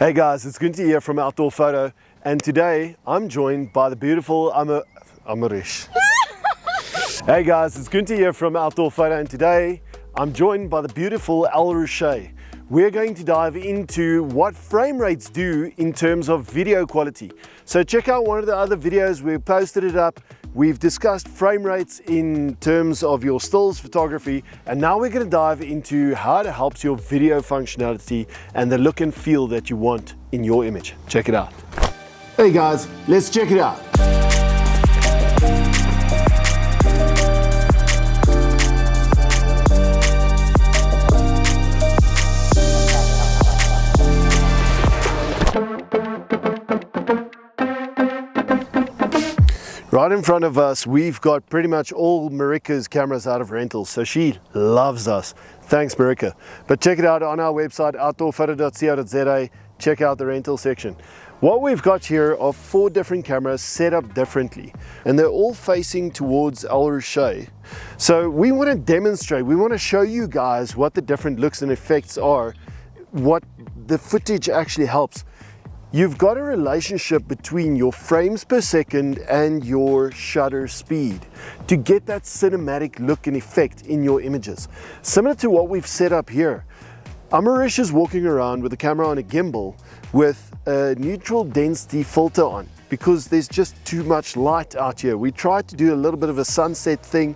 Hey guys, it's Gunther here from Outdoorphoto, and today I'm joined by the beautiful Amarish. Hey guys, it's Gunther here from Outdoorphoto, and today I'm joined by the beautiful Al Rushe. We're going to dive into what frame rates do in terms of video quality. So check out one of the other videos, we've posted it up. We've discussed frame rates in terms of your stills photography, and now we're going to dive into how it helps your video functionality and the look and feel that you want in your image. Check it out. Hey guys, let's check it out. Right in front of us, we've got pretty much all Marika's cameras out of rentals, so she loves us. Thanks, Marika. But check it out on our website, outdoorphoto.co.za. Check out the rental section. What we've got here are 4 different cameras set up differently, and they're all facing towards Al Rushe. So we want to demonstrate, we want to show you guys what the different looks and effects are, what the footage actually helps. You've got a relationship between your frames per second and your shutter speed to get that cinematic look and effect in your images. Similar to what we've set up here. Amarish is walking around with the camera on a gimbal with a neutral density filter on because there's just too much light out here. We tried to do a little bit of a sunset thing.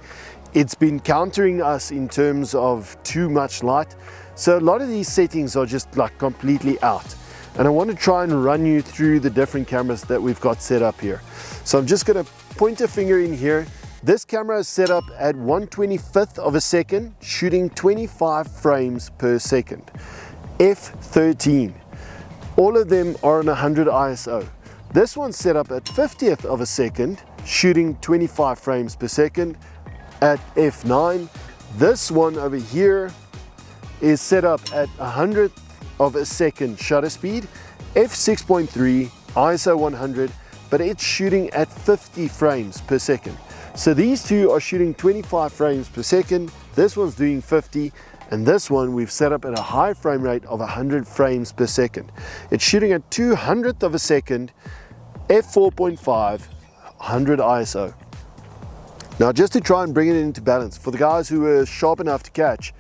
It's been countering us in terms of too much light. So a lot of these settings are just like completely out. And I want to try and run you through the different cameras that we've got set up here. So I'm just going to point a finger in here. This camera is set up at 1/25th of a second, shooting 25 frames per second. F13. All of them are on 100 ISO. This one's set up at 50th of a second, shooting 25 frames per second at F9. This one over here is set up at 100th of a second shutter speed, f6.3, ISO 100, but it's shooting at 50 frames per second. So these two are shooting 25 frames per second, this one's doing 50, and this one we've set up at a high frame rate of 100 frames per second. It's shooting at 200th of a second, f4.5, 100 ISO. Now just to try and bring it into balance, for the guys who are sharp enough to catch,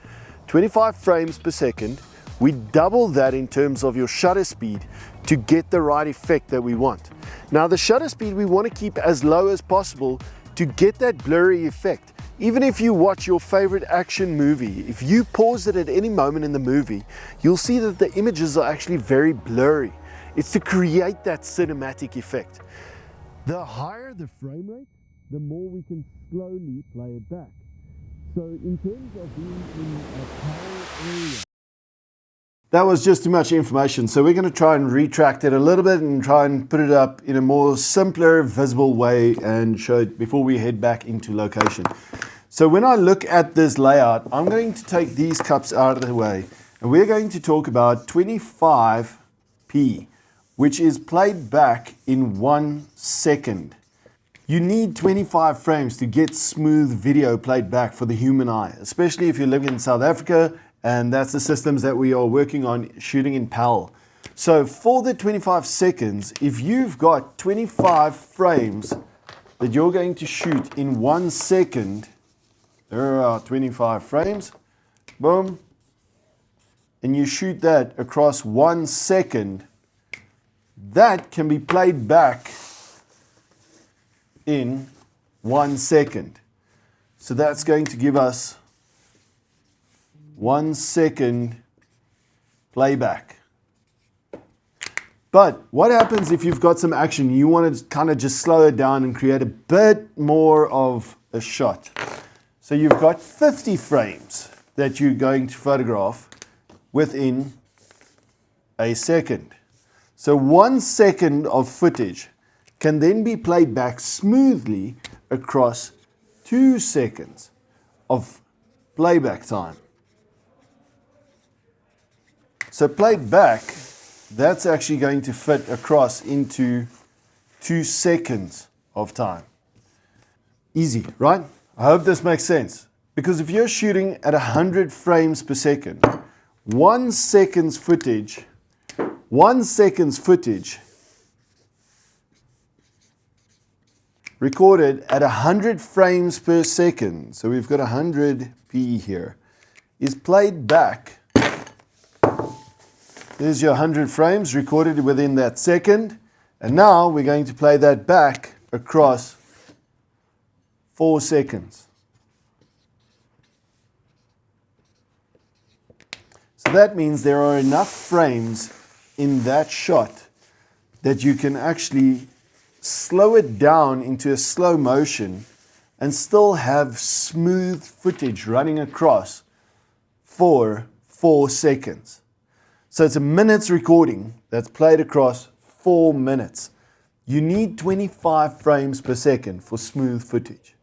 25 frames per second, we double that in terms of your shutter speed to get the right effect that we want. Now the shutter speed we want to keep as low as possible to get that blurry effect. Even if you watch your favorite action movie, if you pause it at any moment in the movie, you'll see that the images are actually very blurry. It's to create that cinematic effect. The higher the frame rate, the more we can slowly play it back. So in terms of being in a power area, that was just too much information, so we're going to try and retract it a little bit and try and put it up in a more simpler, visible way and show it before we head back into location. So when I look at this layout, I'm going to take these cups out of the way and we're going to talk about 25p, which is played back in 1 second. You need 25 frames to get smooth video played back for the human eye, especially if you're living in South Africa. And that's the systems that we are working on shooting in PAL. So for the 25 seconds, if you've got 25 frames that you're going to shoot in 1 second, there are 25 frames, boom, and you shoot that across 1 second, that can be played back in 1 second. So that's going to give us 1 second playback. But what happens if you've got some action, you want to kind of just slow it down and create a bit more of a shot? So you've got 50 frames that you're going to photograph within a second. So 1 second of footage can then be played back smoothly across 2 seconds of playback time. So played back, that's actually going to fit across into 2 seconds of time. Easy, right? I hope this makes sense. Because if you're shooting at 100 frames per second, 1 second's footage 1 second's footage recorded at 100 frames per second, so we've got 100p here, is played back. There's your 100 frames recorded within that second, and now we're going to play that back across 4 seconds. So that means there are enough frames in that shot that you can actually slow it down into a slow motion and still have smooth footage running across for 4 seconds. So it's a minute's recording that's played across 4 minutes. You need 25 frames per second for smooth footage.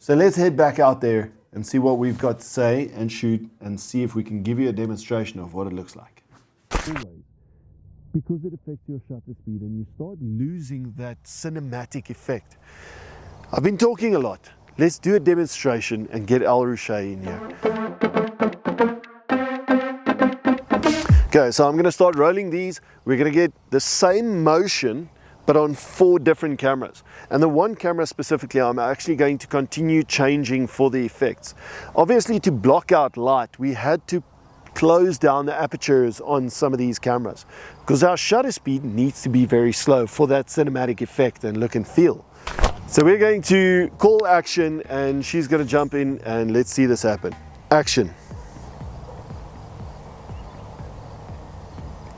So let's head back out there and see what we've got to say and shoot and see if we can give you a demonstration of what it looks like. Because it affects your shutter speed and you start losing that cinematic effect. I've been talking a lot. Let's do a demonstration and get Al Rouche in here. Okay, so I'm going to start rolling these. We're going to get the same motion but on 4 different cameras. And the one camera specifically I'm actually going to continue changing for the effects. Obviously, to block out light, we had to close down the apertures on some of these cameras because our shutter speed needs to be very slow for that cinematic effect and look and feel. So we're going to call action and she's going to jump in and let's see this happen. Action.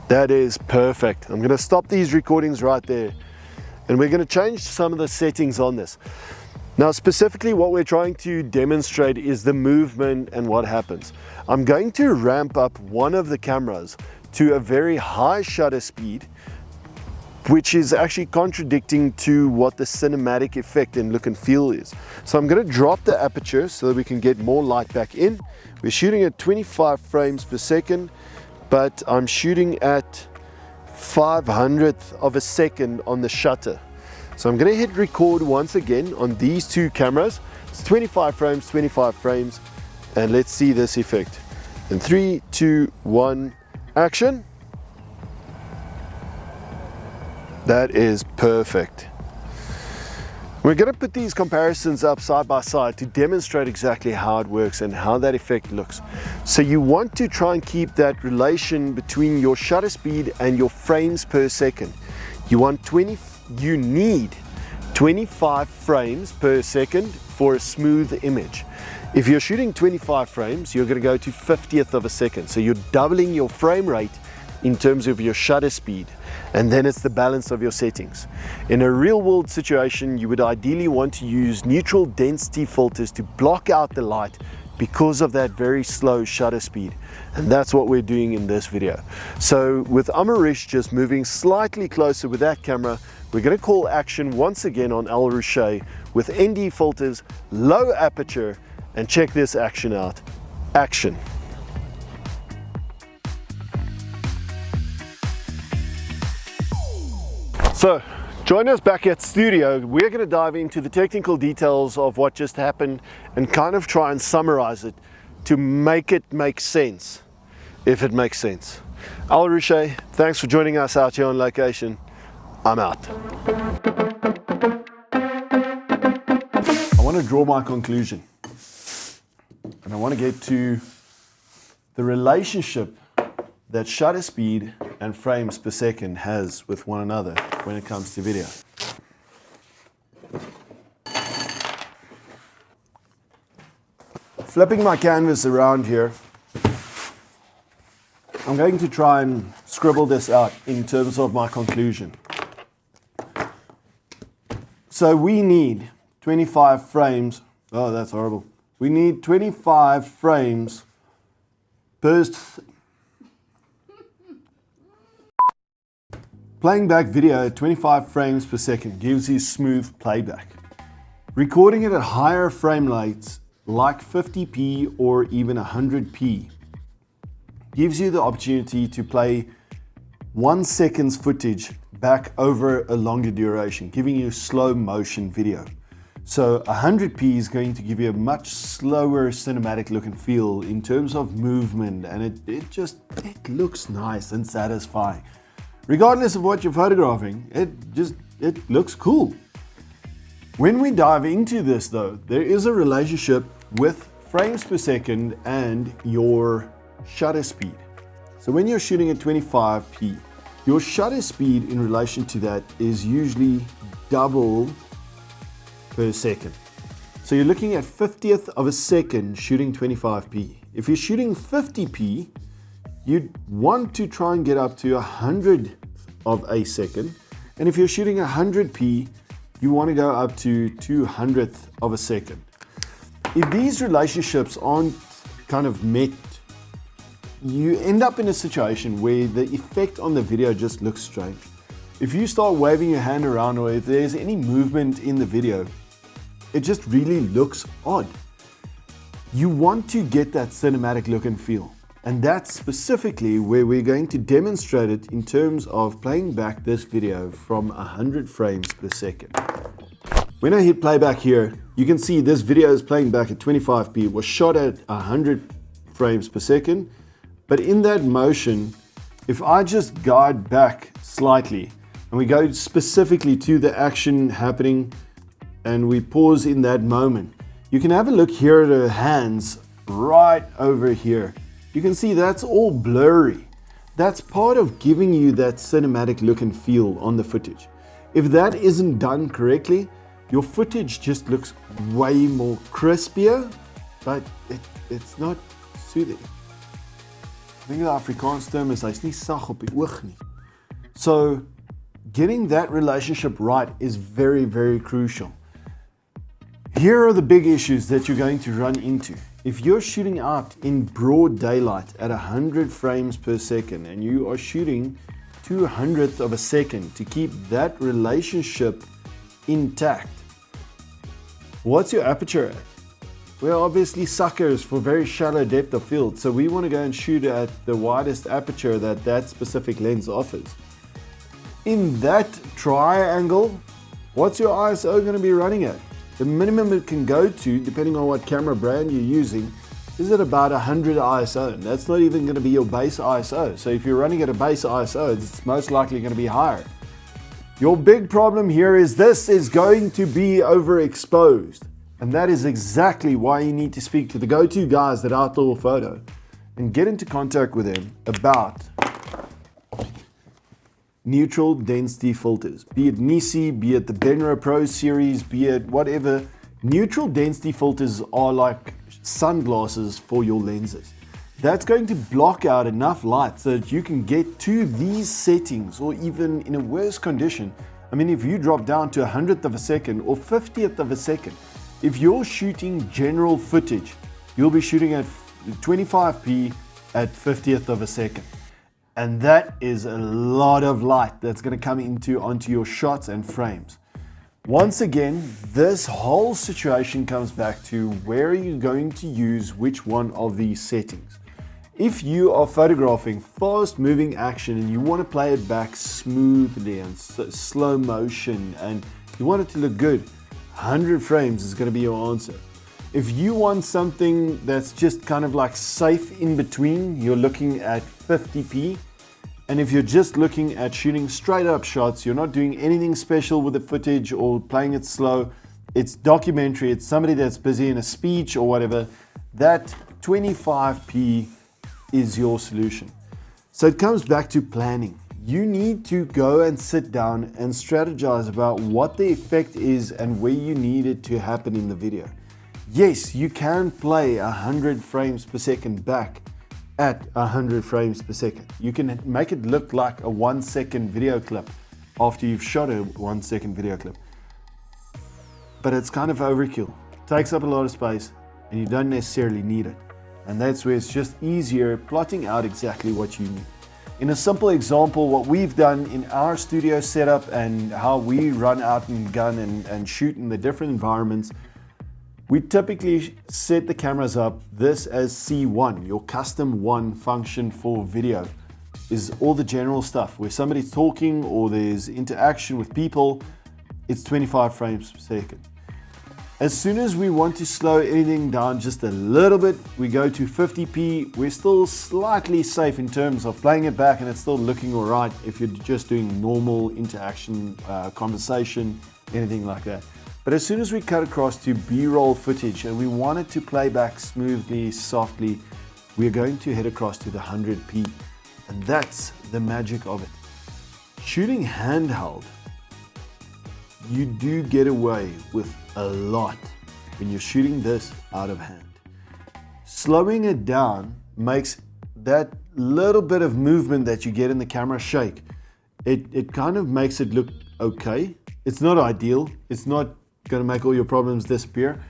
That is perfect. I'm going to stop these recordings right there and we're going to change some of the settings on this. Now, specifically what we're trying to demonstrate is the movement and what happens. I'm going to ramp up one of the cameras to a very high shutter speed, which is actually contradicting to what the cinematic effect and look and feel is. So I'm going to drop the aperture so that we can get more light back in. We're shooting at 25 frames per second, but I'm shooting at 500th of a second on the shutter. So I'm going to hit record once again on these 2 cameras. It's 25 frames, and let's see this effect. In 3, 2, 1, action. That is perfect. We're going to put these comparisons up side by side to demonstrate exactly how it works and how that effect looks. So you want to try and keep that relation between your shutter speed and your frames per second. You need 25 frames per second for a smooth image. If you're shooting 25 frames, you're going to go to 50th of a second. So you're doubling your frame rate in terms of your shutter speed, and then it's the balance of your settings. In a real world situation, you would ideally want to use neutral density filters to block out the light because of that very slow shutter speed. And that's what we're doing in this video. So with Amarish just moving slightly closer with that camera, we're going to call action once again on Al Rouche with ND filters, low aperture, and check this action out. Action. So, join us back at studio. We're going to dive into the technical details of what just happened and kind of try and summarize it to make it make sense, if it makes sense. Al Rouche, thanks for joining us out here on location. I'm out. I want to draw my conclusion. And I want to get to the relationship that shutter speed and frames per second has with one another when it comes to video. Flipping my canvas around here, I'm going to try and scribble this out in terms of my conclusion. So we need 25 frames. Oh, that's horrible. We need 25 frames per Playing back video at 25 frames per second gives you smooth playback. Recording it at higher frame rates like 50p or even 100p gives you the opportunity to play 1 second's footage back over a longer duration, giving you slow motion video. So 100p is going to give you a much slower cinematic look and feel in terms of movement, and it looks nice and satisfying. Regardless of what you're photographing, it looks cool. When we dive into this though, there is a relationship with frames per second and your shutter speed. So when you're shooting at 25p, your shutter speed in relation to that is usually double per second. So you're looking at 50th of a second shooting 25p. If you're shooting 50p, you'd want to try and get up to 100th of a second. And if you're shooting 100p, you want to go up to 200th of a second. If these relationships aren't kind of met, you end up in a situation where the effect on the video just looks strange. If you start waving your hand around or if there's any movement in the video, it just really looks odd. You want to get that cinematic look and feel. And that's specifically where we're going to demonstrate it in terms of playing back this video from 100 frames per second. When I hit playback here, you can see this video is playing back at 25p. It was shot at 100 frames per second. But in that motion, if I just guide back slightly and we go specifically to the action happening and we pause in that moment, you can have a look here at her hands right over here. You can see that's all blurry. That's part of giving you that cinematic look and feel on the footage. If that isn't done correctly, your footage just looks way more crispier, but it's not soothing. I think the Afrikaans term is hy's nie sag op die oog nie. So getting that relationship right is very, very crucial. Here are the big issues that you're going to run into. If you're shooting out in broad daylight at 100 frames per second and you are shooting 200th of a second to keep that relationship intact, what's your aperture at? Well, obviously suckers for very shallow depth of field, so we want to go and shoot at the widest aperture that that specific lens offers. In that triangle, what's your ISO going to be running at? The minimum it can go to, depending on what camera brand you're using, is at about 100 ISO. And that's not even going to be your base ISO. So if you're running at a base ISO, it's most likely going to be higher. Your big problem here is this is going to be overexposed. And that is exactly why you need to speak to the go-to guys at Outdoorphoto and get into contact with them about neutral density filters, be it Nisi, be it the Benro Pro series, be it whatever. Neutral density filters are like sunglasses for your lenses. That's going to block out enough light so that you can get to these settings, or even in a worse condition. I mean, if you drop down to 100th of a second or 50th of a second, if you're shooting general footage, you'll be shooting at 25p at 50th of a second. And that is a lot of light that's going to come onto your shots and frames. Once again, this whole situation comes back to where are you going to use which one of these settings. If you are photographing fast moving action and you want to play it back smoothly and slow motion and you want it to look good, 100 frames is going to be your answer. If you want something that's just kind of like safe in between, you're looking at 50p. And if you're just looking at shooting straight up shots, you're not doing anything special with the footage or playing it slow, it's documentary, it's somebody that's busy in a speech or whatever, that 25p is your solution. So it comes back to planning. You need to go and sit down and strategize about what the effect is and where you need it to happen in the video. Yes, you can play 100 frames per second back at 100 frames per second. You can make it look like a 1 second video clip after you've shot a 1 second video clip. But it's kind of overkill. It takes up a lot of space and you don't necessarily need it. And that's where it's just easier plotting out exactly what you need. In a simple example, what we've done in our studio setup and how we run out and gun and shoot in the different environments, we typically set the cameras up this as C1, your custom one function for video is all the general stuff where somebody's talking or there's interaction with people, it's 25 frames per second. As soon as we want to slow anything down just a little bit, we go to 50p. We're still slightly safe in terms of playing it back and it's still looking all right if you're just doing normal interaction, conversation, anything like that. But as soon as we cut across to B-roll footage and we want it to play back smoothly, softly, we're going to head across to the 100p. And that's the magic of it. Shooting handheld, you do get away with a lot when you're shooting this out of hand. Slowing it down makes that little bit of movement that you get in the camera shake. It kind of makes it look okay. It's not ideal. It's not going to make all your problems disappear,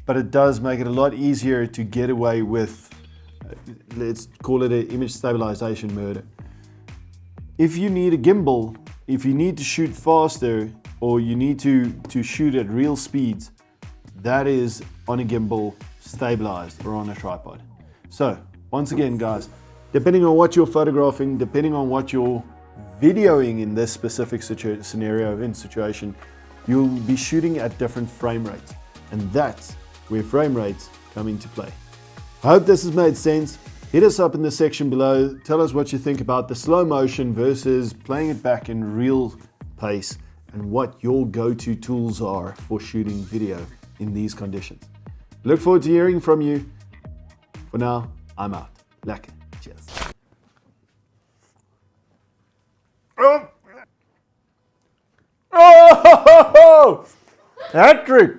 but it does make it a lot easier to get away with, let's call it an image stabilization murder. If you need a gimbal, if you need to shoot faster, or you need to shoot at real speeds, that is on a gimbal, stabilized, or on a tripod. So, once again guys, depending on what you're photographing, depending on what you're videoing in this specific situation, you'll be shooting at different frame rates. And that's where frame rates come into play. I hope this has made sense. Hit us up in the section below. Tell us what you think about the slow motion versus playing it back in real pace, and what your go-to tools are for shooting video in these conditions. Look forward to hearing from you. For now, I'm out. Lekker. Cheers. Oh! Hat trick!